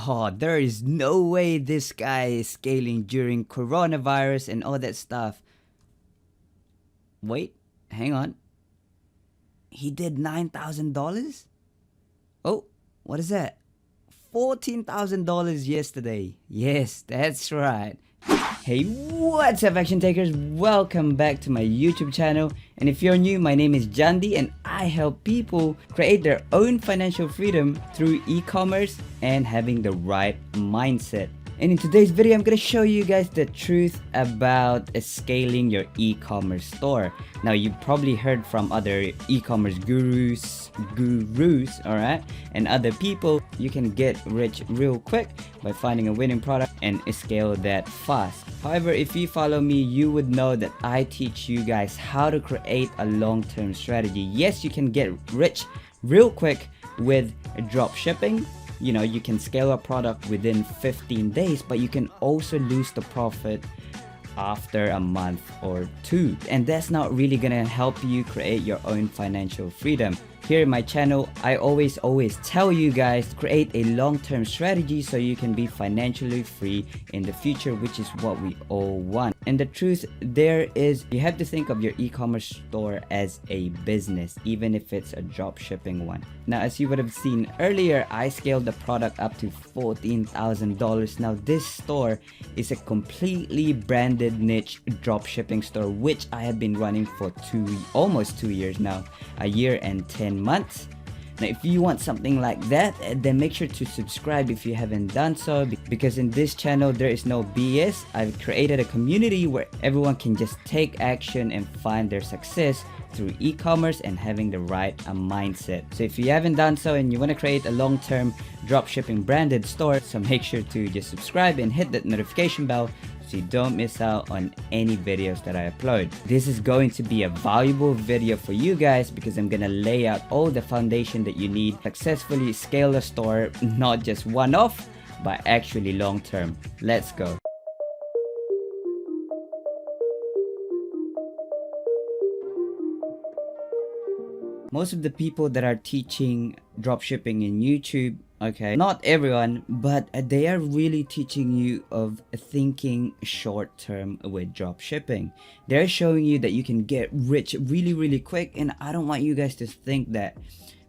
oh, there is no way this guy is scaling during coronavirus and all that stuff. Wait, hang on. He did $9,000? Oh, what is that? $14,000 yesterday. Yes, that's right. Hey, what's up, action takers? Welcome back to my YouTube channel. And if you're new, my name is Jandi and I help people create their own financial freedom through e-commerce and having the right mindset. And in today's video, I'm going to show you guys the truth about scaling your e-commerce store. Now, you've probably heard from other e-commerce gurus, alright, and other people, you can get rich real quick by finding a winning product and scale that fast. However, if you follow me, you would know that I teach you guys how to create a long-term strategy. Yes, you can get rich real quick with drop shipping. You know, you can scale a product within 15 days, but you can also lose the profit after a month or two. And that's not really gonna help you create your own financial freedom. Here in my channel, I always tell you guys to create a long-term strategy so you can be financially free in the future, which is what we all want. And the truth there is, you have to think of your e-commerce store as a business, even if it's a drop shipping one. Now, as you would have seen earlier, I scaled the product up to $14,000. Now, this store is a completely branded niche drop shipping store, which I have been running for almost 2 years now, a year and 10 months. Now, if you want something like that, then make sure to subscribe if you haven't done so, because in this channel there is no BS. I've created a community where everyone can just take action and find their success through e-commerce and having the right mindset. So if you haven't done so and you want to create a long-term dropshipping branded store, so make sure to just subscribe and hit that notification bell so you don't miss out on any videos that I upload. This is going to be a valuable video for you guys because I'm gonna lay out all the foundation that you need to successfully scale a store, not just one-off, but actually long-term. Let's go. Most of the people that are teaching dropshipping in YouTube, okay, not everyone, but they are really teaching you of thinking short term with dropshipping. They're showing you that you can get rich really quick, and I don't want you guys to think that.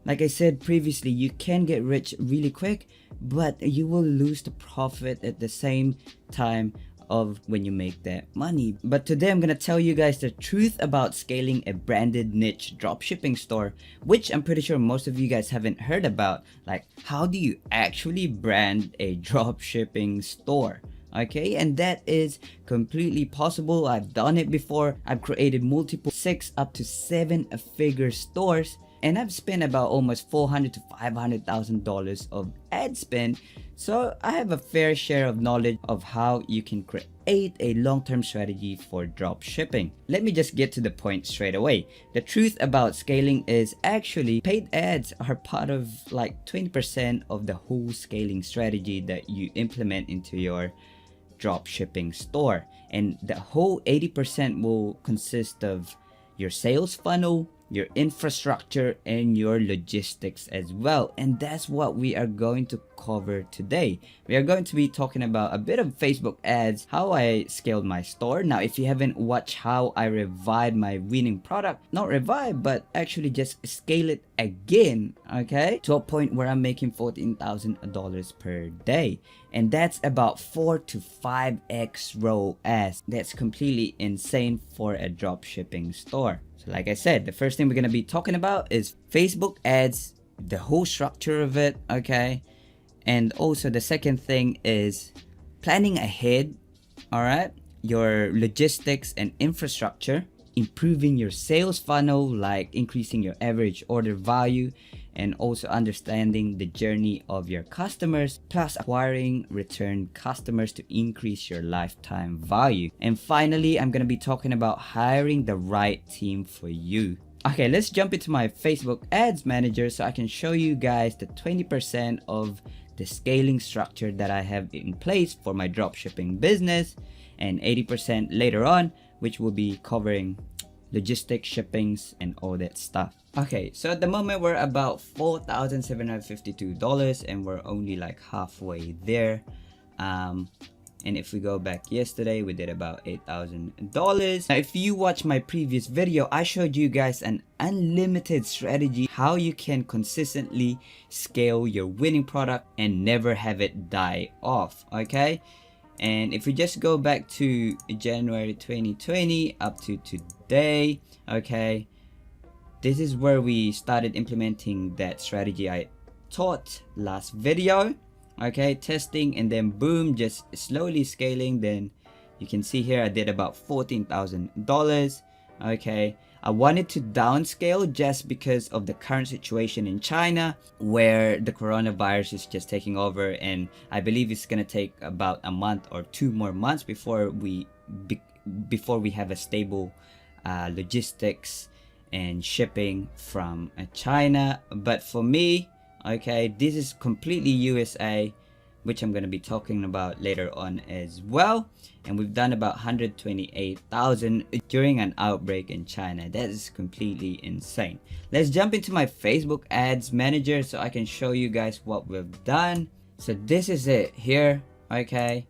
Like I said previously, you can get rich really quick, but you will lose the profit at the same time of when you make that money. But today I'm gonna tell you guys the truth about scaling a branded niche dropshipping store, which I'm pretty sure most of you guys haven't heard about. Like, how do you actually brand a dropshipping store? Okay, and that is completely possible. I've done it before. I've created multiple 6 up to 7 figure stores, and I've spent about almost $400,000 to $500,000 of ad spend. So I have a fair share of knowledge of how you can create a long-term strategy for drop shipping. Let me just get to the point straight away. The truth about scaling is actually paid ads are part of like 20% of the whole scaling strategy that you implement into your drop shipping store. And the whole 80% will consist of your sales funnel, your infrastructure, and your logistics as well. And that's what we are going to cover today. We are going to be talking about a bit of Facebook ads, how I scaled my store. Now, if you haven't watched how I revived my winning product, not revive, but actually just scale it again, okay, to a point where I'm making $14,000 per day. And that's about 4 to 5x ROAS. That's completely insane for a drop shipping store. So like I said, the first thing we're gonna be talking about is Facebook ads, the whole structure of it, okay? And also the second thing is planning ahead, all right? Your logistics and infrastructure, improving your sales funnel, like increasing your average order value, and also understanding the journey of your customers, plus acquiring return customers to increase your lifetime value. And finally, I'm gonna be talking about hiring the right team for you. Okay, let's jump into my Facebook Ads Manager so I can show you guys the 20% of the scaling structure that I have in place for my dropshipping business, and 80% later on, which will be covering logistics, shippings, and all that stuff. Okay, so at the moment we're about $4,752 and we're only like halfway there. And if we go back yesterday, we did about $8,000. Now, if you watch my previous video, I showed you guys an unlimited strategy, how you can consistently scale your winning product and never have it die off, okay? And if we just go back to January 2020 up to today, okay, this is where we started implementing that strategy I taught last video. Okay, testing, and then boom, just slowly scaling. Then you can see here I did about $14,000. Okay, I wanted to downscale just because of the current situation in China, where the coronavirus is just taking over, and I believe it's gonna take about a month or 2 more months before we have a stable logistics and shipping from China. But for me, okay, this is completely USA, which I'm going to be talking about later on as well. And we've done about 128,000 during an outbreak in China. That is completely insane. Let's jump into my Facebook ads manager so I can show you guys what we've done. So this is it here, okay.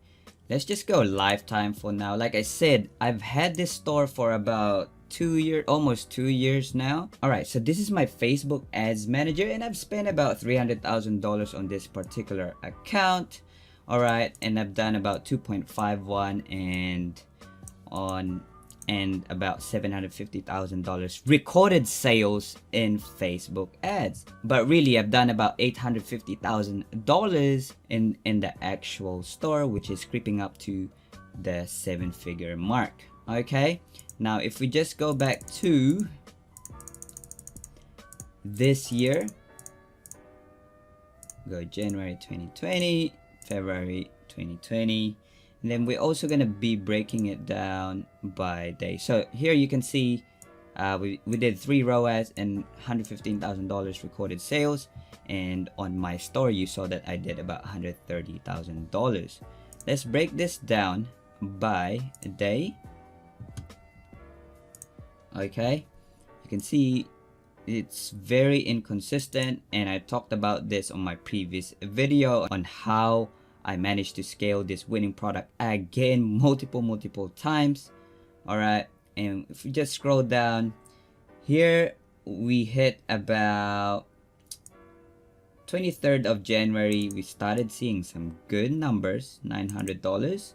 Let's just go lifetime for now. Like I said, I've had this store for about 2 years, almost 2 years now. Alright, so this is my Facebook ads manager, and I've spent about $300,000 on this particular account. Alright, and I've done about 2.51 and about $750,000 recorded sales in Facebook ads. But really, I've done about $850,000 in the actual store, which is creeping up to the 7-figure mark. Okay, now if we just go back to this year, go January 2020, February 2020, and then we're also going to be breaking it down by day. So here you can see we did 3 ROAS and $115,000 recorded sales, and on my store you saw that I did about $130,000. Let's break this down by day. Okay, you can see it's very inconsistent, and I talked about this on my previous video on how I managed to scale this winning product again multiple times. Alright, and if we just scroll down here, we hit about 23rd of January. We started seeing some good numbers, $900.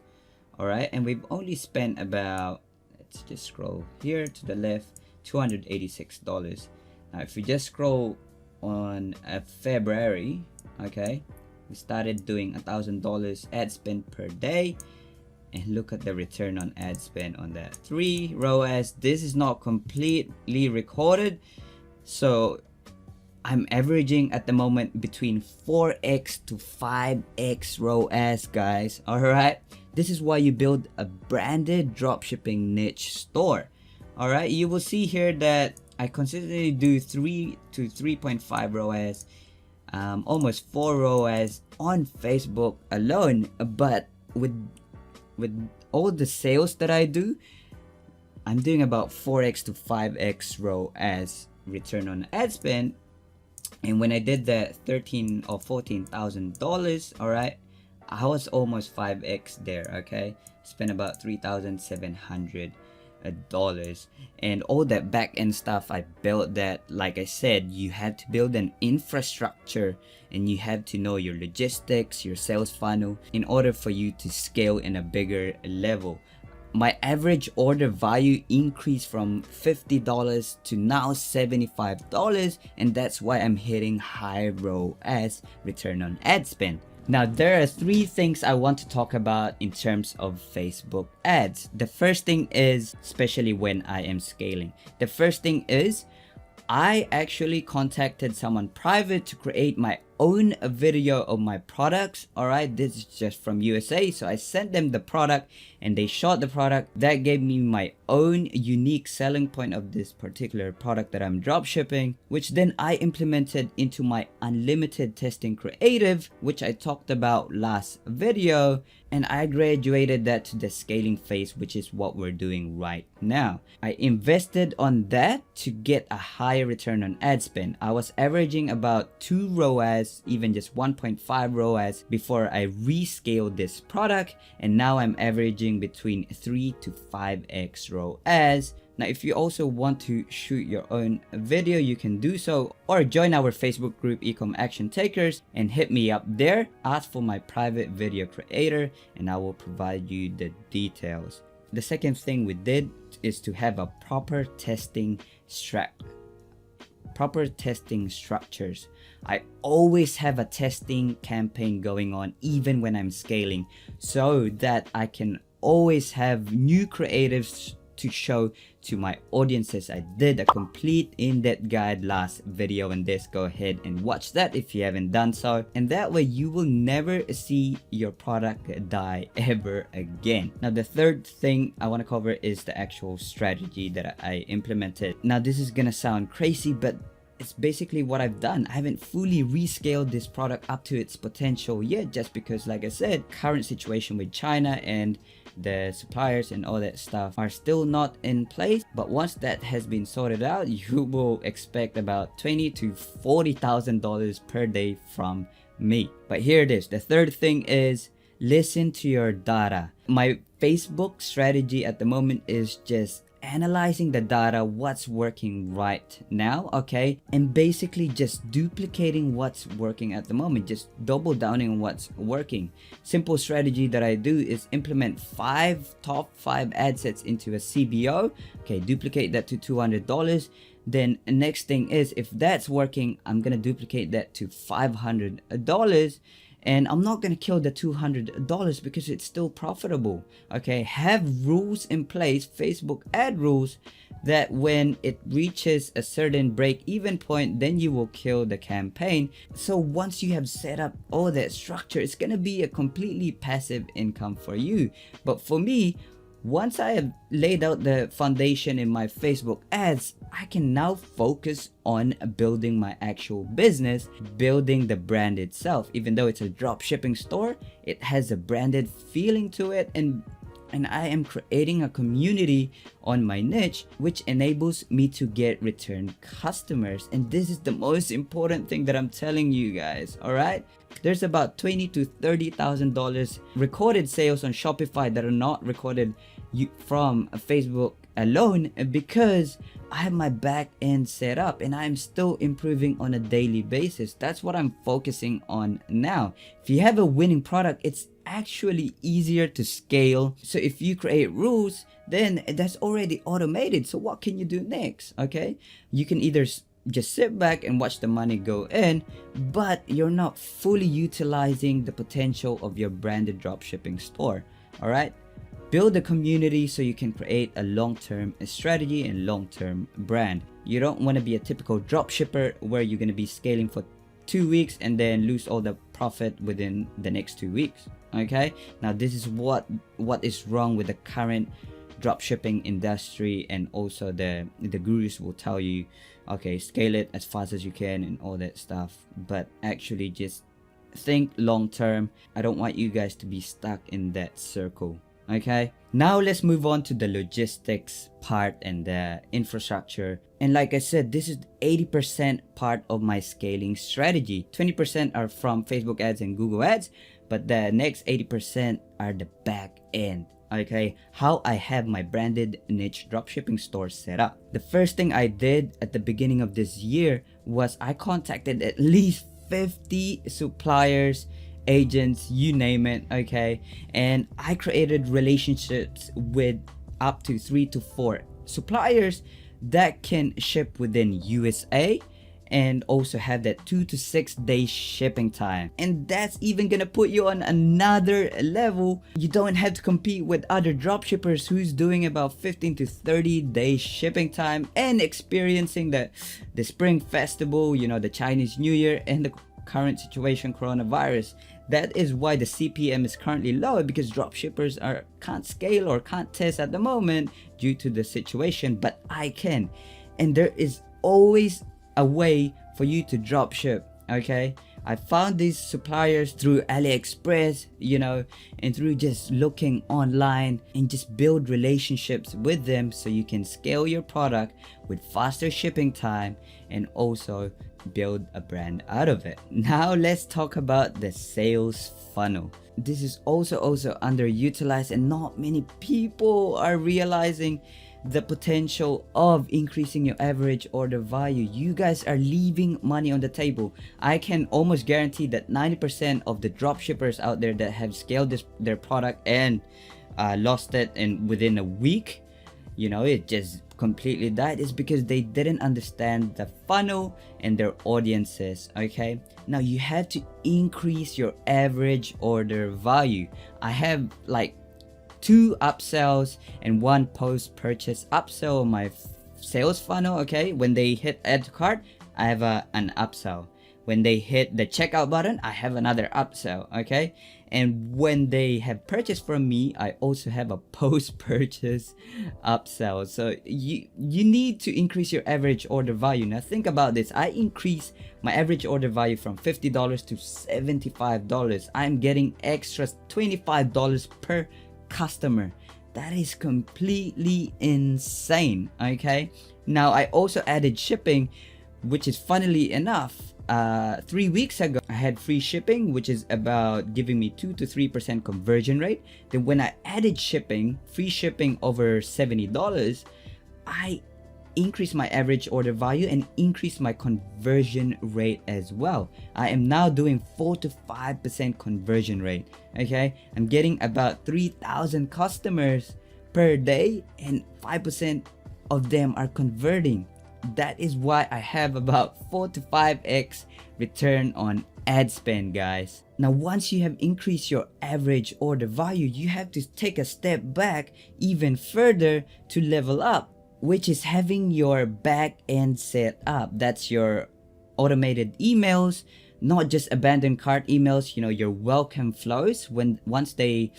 Alright, and we've only spent about, let's just scroll here to the left, $286. Now if we just scroll on February, okay, we started doing $1,000 ad spend per day, and look at the return on ad spend on that. 3 ROAS. This is not completely recorded, so I'm averaging at the moment between 4x to 5x ROAS, guys. Alright, this is why you build a branded dropshipping niche store. Alright, you will see here that I consistently do 3 to 3.5 ROAS, almost 4 ROAS on Facebook alone. But with all the sales that I do, I'm doing about 4x to 5x ROAS return on ad spend. And when I did the $13,000 or $14,000, alright, I was almost 5x there. Okay, spent about $3,700, and all that back end stuff I built. That, like I said, you had to build an infrastructure, and you have to know your logistics, your sales funnel, in order for you to scale in a bigger level. My average order value increased from $50 to now $75, and that's why I'm hitting high ROAS, return on ad spend. Now, there are 3 things I want to talk about in terms of Facebook ads. The first thing is, especially when I am scaling, the first thing is I actually contacted someone private to create my own video of my products. Alright, this is just from USA, so I sent them the product and they shot the product. That gave me my own unique selling point of this particular product that I'm drop shipping, which then I implemented into my unlimited testing creative, which I talked about last video. and I graduated that to the scaling phase, which is what we're doing right now. I invested on that to get a higher return on ad spend. I was averaging about 2 ROAS, even just 1.5 ROAS before I rescaled this product, and now I'm averaging between 3 to 5x ROAS. Now, if you also want to shoot your own video, you can do so, or join our Facebook group ECOM Action Takers and hit me up there. Ask for my private video creator and I will provide you the details. The second thing we did is to have a proper testing structures. I always have a testing campaign going on even when I'm scaling, so that I can always have new creatives to show to my audiences. I did a complete in-depth guide last video on this. Go ahead and watch that if you haven't done so, and that way you will never see your product die ever again. Now, the third thing I want to cover is the actual strategy that I implemented. Now, this is gonna sound crazy, but it's basically what I've done. I haven't fully rescaled this product up to its potential yet, just because, like I said, current situation with China and the suppliers and all that stuff are still not in place. But once that has been sorted out, you will expect about $20,000 to $40,000 per day from me. But here it is. The third thing is listen to your data. My Facebook strategy at the moment is just analyzing the data, what's working right now, okay, and basically just duplicating what's working at the moment, just double downing on what's working. Simple strategy that I do is implement top 5 ad sets into a CBO, okay, duplicate that to $200. Then next thing is, if that's working, I'm gonna duplicate that to $500, and I'm not gonna kill the $200 because it's still profitable. Okay, have rules in place, Facebook ad rules, that when it reaches a certain break-even point, then you will kill the campaign. So once you have set up all that structure, it's gonna be a completely passive income for you. But for me, once I have laid out the foundation in my Facebook ads, I can now focus on building my actual business, building the brand itself. Even though it's a drop shipping store, it has a branded feeling to it, and I am creating a community on my niche, which enables me to get return customers. And this is the most important thing that I'm telling you guys, all right? There's about $20,000 to $30,000 recorded sales on Shopify that are not recorded from Facebook alone, because I have my back end set up and I'm still improving on a daily basis. That's what I'm focusing on now. If you have a winning product, it's actually easier to scale. So if you create rules, then that's already automated. So what can you do next? Okay, you can either just sit back and watch the money go in, but you're not fully utilizing the potential of your branded dropshipping store. All right, build a community so you can create a long-term strategy and long-term brand. You don't want to be a typical dropshipper where you're going to be scaling for 2 weeks and then lose all the profit within the next 2 weeks. Okay, now this is what is wrong with the current dropshipping industry, and also the gurus will tell you, okay, scale it as fast as you can and all that stuff, but actually just think long term. I don't want you guys to be stuck in that circle. Okay, now let's move on to the logistics part and the infrastructure. And like I said, this is 80% part of my scaling strategy. 20% are from Facebook ads and Google ads, but the next 80% are the back end. Okay, how I have my branded niche dropshipping store set up. The first thing I did at the beginning of this year was I contacted at least 50 suppliers, agents, you name it, okay, and I created relationships with up to 3 to 4 suppliers that can ship within USA and also have that 2 to 6 day shipping time. And that's even gonna put you on another level. You don't have to compete with other dropshippers who's doing about 15 to 30 day shipping time and experiencing the Spring Festival, you know, the Chinese New Year, and the current situation, coronavirus. That is why the CPM is currently low, because dropshippers can't scale or can't test at the moment due to the situation, but I can. And there is always a way for you to dropship, okay? I found these suppliers through AliExpress, and through just looking online and just build relationships with them so you can scale your product with faster shipping time and also build a brand out of it. Now let's talk about the sales funnel. This is also underutilized, and not many people are realizing the potential of increasing your average order value. You guys are leaving money on the table. I can almost guarantee that 90% of the dropshippers out there that have scaled their product and lost it within a week, it just completely died, is because they didn't understand the funnel and their audiences. Okay, now you have to increase your average order value. I have like 2 upsells and 1 post-purchase upsell on my sales funnel. Okay, when they hit add to cart, I have an upsell. When they hit the checkout button, I have another upsell. Okay, and when they have purchased from me, I also have a post-purchase upsell. So you need to increase your average order value. Now think about this. I increased my average order value from $50 to $75. I'm getting extra $25 per customer. That is completely insane. Okay, now I also added shipping, which is funnily enough, 3 weeks ago I had free shipping, which is about giving me 2 to 3% conversion rate. Then when I added shipping, free shipping over $70, I increase my average order value and increase my conversion rate as well. I am now doing 4 to 5% conversion rate. Okay, I'm getting about 3,000 customers per day and 5% of them are converting. That is why I have about 4 to 5x return on ad spend, guys. Now once you have increased your average order value, you have to take a step back even further to level up, which is having your back end set up. That's your automated emails, not just abandoned cart emails, your welcome flows. Once they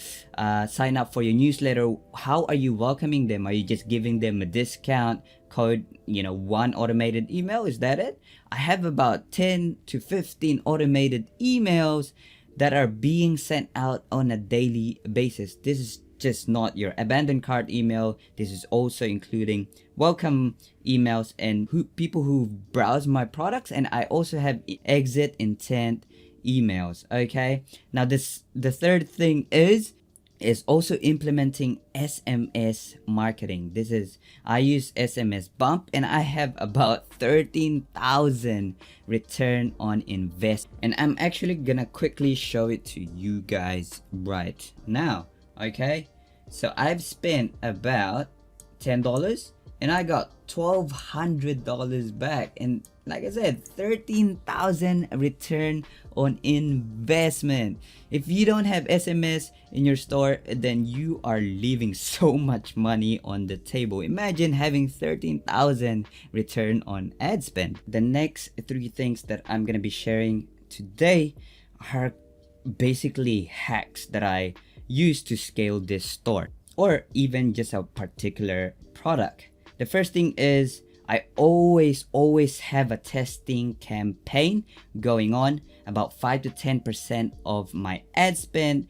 sign up for your newsletter, how are you welcoming them? Are you just giving them a discount code, 1 automated email? Is that it? I have about 10 to 15 automated emails that are being sent out on a daily basis. This is just not your abandoned cart email. This is also including welcome emails and people who browse my products, and I also have exit intent emails. Okay, now the third thing is also implementing SMS marketing. I use SMS bump, and I have about 13,000 return on invest, and I'm actually gonna quickly show it to you guys right now. Okay, so I've spent about $10 and I got $1,200 back, and like I said, 13,000 return on investment. If you don't have SMS in your store, then you are leaving so much money on the table. Imagine having 13,000 return on ad spend. The next 3 things that I'm gonna be sharing today are basically hacks that I use to scale this store or even just a particular product. The first thing is I always have a testing campaign going on, about 5 to 10% of my ad spend,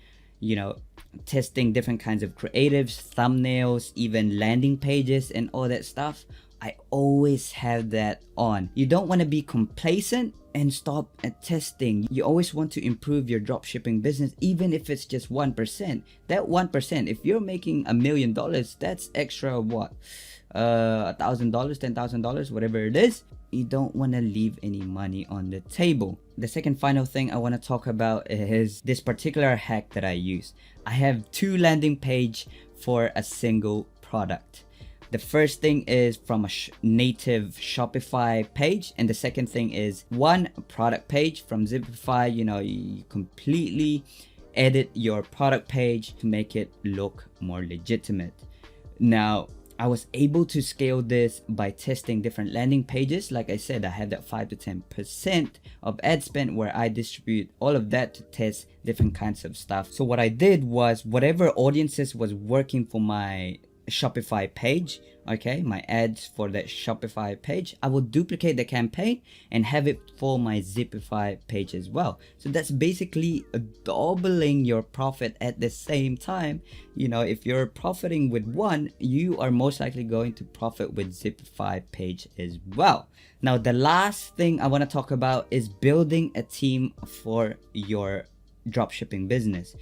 testing different kinds of creatives, thumbnails, even landing pages and all that stuff. I always have that on. You don't want to be complacent and stop at testing. You always want to improve your dropshipping business, even if it's just 1%. That 1%, if you're making $1 million, that's extra what? $1,000, $10,000, whatever it is. You don't want to leave any money on the table. The second final thing I want to talk about is this particular hack that I use. I have 2 landing page for a single product. The first thing is from a native Shopify page, and the second thing is 1 product page from Zipify. You completely edit your product page to make it look more legitimate. Now, I was able to scale this by testing different landing pages. Like I said, I have that 5 to 10% of ad spend where I distribute all of that to test different kinds of stuff. So what I did was whatever audiences was working for my Shopify page, okay, my ads for that Shopify page, I will duplicate the campaign and have it for my Zipify page as well. So that's basically doubling your profit at the same time. You know, if you're profiting with one, you are most likely going to profit with Zipify page as well. Now, the last thing I want to talk about is building a team for your dropshipping business.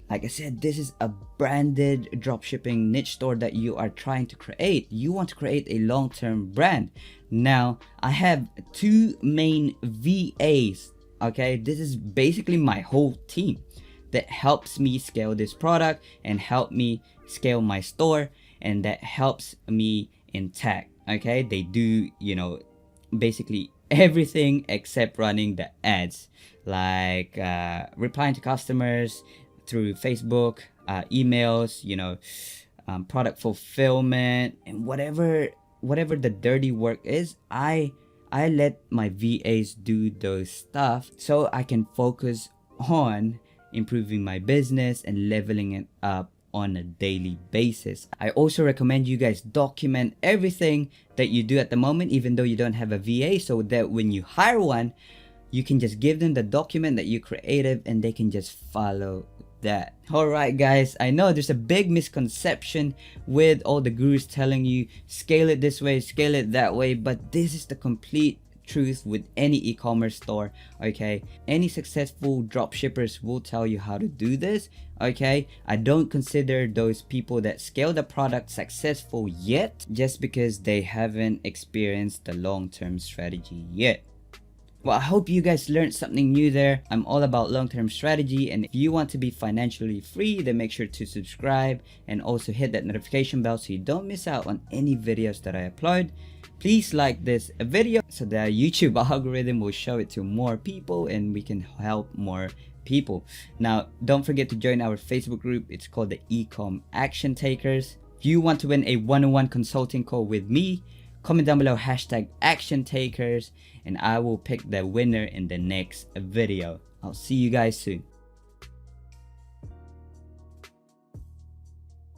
Like I said, this is a branded dropshipping niche store that you are trying to create. You want to create a long-term brand. Now, I have two main VAs, okay? This is basically my whole team that helps me scale this product and help me scale my store, and that helps me in tech, okay? They do, you know, basically everything except running the ads, like replying to customers through Facebook, emails, you know, product fulfillment, and whatever the dirty work is, I let my VAs do those stuff so I can focus on improving my business and leveling it up on a daily basis. I also recommend you guys document everything that you do at the moment, even though you don't have a VA, so that when you hire one, you can just give them the document that you created and they can just follow that. Alright guys, I know there's a big misconception with all the gurus telling you scale it this way, scale it that way, but this is the complete truth with any e-commerce store, okay? Any successful dropshippers will tell you how to do this, okay? I don't consider those people that scale the product successful yet, just because they haven't experienced the long-term strategy yet. Well, I hope you guys learned something new there. I'm all about long-term strategy, and if you want to be financially free, then make sure to subscribe and also hit that notification bell so you don't miss out on any videos that I upload. Please like this video so the YouTube algorithm will show it to more people and we can help more people. Now, don't forget to join our Facebook group. It's called the ECOM Action Takers. If you want to win a one-on-one consulting call with me, comment down below #ActionTakers and I will pick the winner in the next video. I'll see you guys soon.